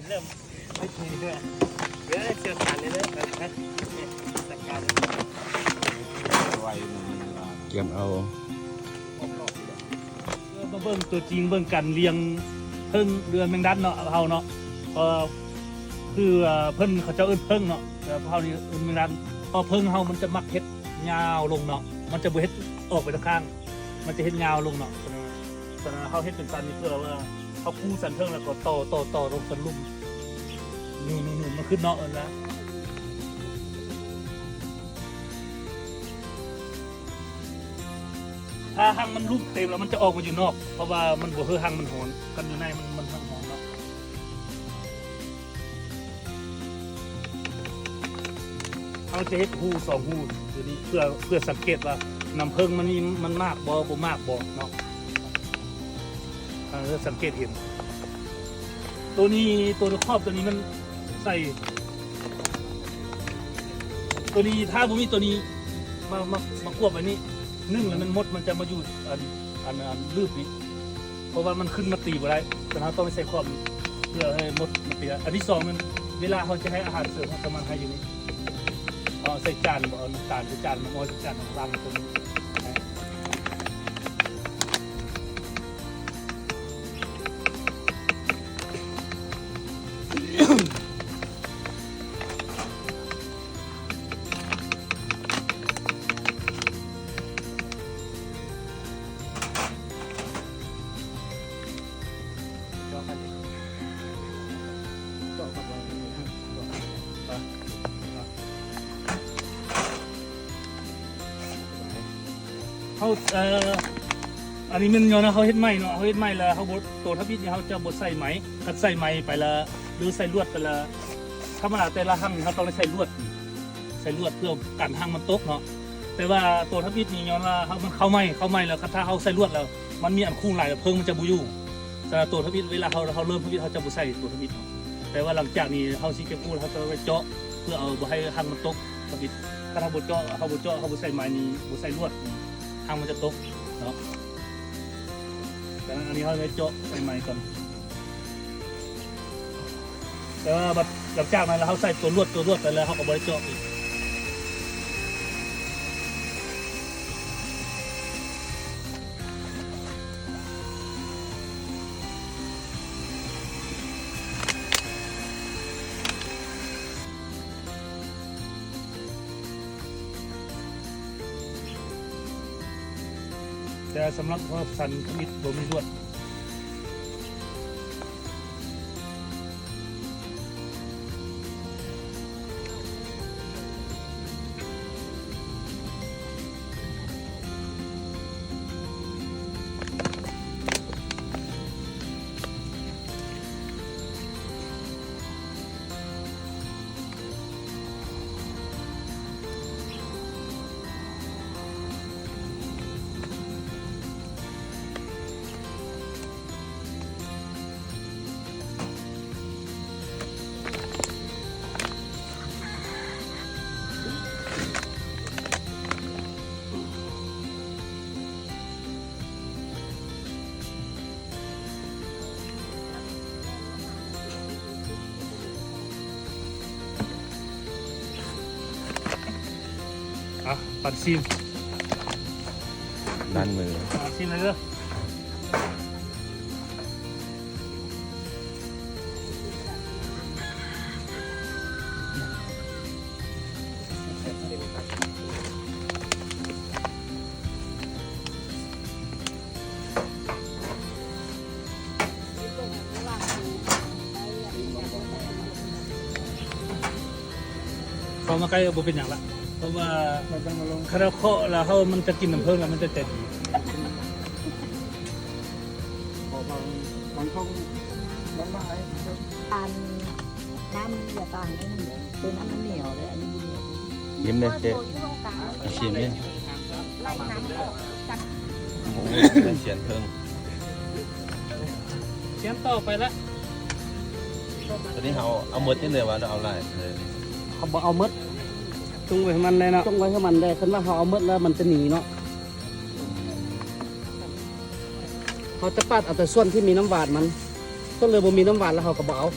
เริ่มไม่เคยด้วยเดี๋ยวเชี่ยวชาญเลยนะจัดการไวเกี่ยมเอามาเบิ่งตัวจริงเบิ่งกันเลี้ยงเพิ่งเดือนแมงดันเนาะเฮาเนาะคือเพิ่นเขาจะเอิ้นเพิ่งเนาะแต่เฮานี่เอิ้นแมงดันพอเพิ่งเฮามันจะมักเฮ็ดยาวลงเนาะมันจะบ่เฮ็ดออกไปทางข้างมันจะเฮ็ดยาวลงเนาะแต่เฮาเฮ็ดเป็นสันนี่เพื่อว่าเฮาคู่สันเพิ่งแล้วก็ต่อลงสันลุ่มนู่นมันขึ้นเนาะนะถ้าหางมันลุ่มเต็มแล้วมันจะออกมาอยู่นอกเพราะว่ามันบ่คือหางมันหอนกันอยู่ในมันหางหอนเนาะเขาจะเฮ็ดหู2หูเดี๋ยวนี้เพื่อสังเกตว่าน้ำเพิ่งมันมากบ่มากบ่เนาะเพื่อสังเกตเห็นตัวครอบตัวนี้มันใส่ตัวนี้ถ้าบ่มีตัวนี้มากวบไว้นี่นึ่งแล้วมันจะมาอยู่อันลืบนี้เพราะว่ามันขึ้นมาตีบ่ได้แต่เราต้องไปใส่ความเพื่อให้มดมันตีอันที่2มันเวลาเขาจะให้อาหารเสริมเขาจะมาให้อยู่นี่ใส่จานบ่เอาจานหรือจานมันเอาจานของรังตรงนี้เขาอันนี้มันย้อนนะเขาเฮ็ดไหมเนาะเขาเฮ็ดไหมแล้วเขาบดตัวทับพิษเนี่ยเขาจะบดใส่ไหมคัดใส่ไหมไปละหรือใส่ลวดไปละธรรมดาแต่ละหั่งเขาต้องใส่ลวดเพื่อกันหั่งมันตกเนาะแต่ว่าตัวทับพิษนี่ย้อนว่ามันเข้าไหมแล้วถ้าเขาใส่ลวดแล้วมันมีอันคู่หลายเพิ่งมันจะบุยู่แต่ตัวทับพิษเวลาเขาเริ่มทับพิษเขาจะบุใส่ตัวทับพิษเนาะแต่ว่าหลังจากนี้เขาซีเก็บกู้เขาจะไปเจาะเพื่อเอาให้หั่งมันตกทับพิษถ้าเขาบดเจาะเขาบุใส่ไหมนี้บุใส่ลวดทางมันจะตกเนาะแต่อันนี้เขาจะเจาะใหม่ๆก่อนแต่ว่าหลังจากนั้นเราเขาใส่ตัวลวดไปแล้วเขาก็บริเจาะอีกแต่สำหรับว่าสันขมิดบ่มีลวดปั่นซีมด้านมือซีมเลยเด้อพอมาใกล้ก็บ่เป็นอย่างละเพราะว่าคาราเคาะแล้วเขามันจะกินน้ำเพิ่มแล้วมันจะเจ็บอีกบางช่องบางไม้ทานน้ำอย่าต่างกันตัวน้ำมันเหนียวเลยอันนี้เหนียวยิ้มเลยเจ๊ชิมเนี่ยไล่น้ำออกจากเสียนเพิ่งเสียนต่อไปละตอนนี้เอาหมดนี่เลยว่าเราเอาอะไรเขาบอกเอามดจงไว้ให้มันเลยเนาะจงไว้ให้มันได้คันว่าเขาเอามดแล้วมันจะหนีเนาะเขาจะปัดเอาแต่ส่วนที่มีน้ำหวานมันต้นเลยบ่มีน้ำหวานแล้วเขาก็บอกเอา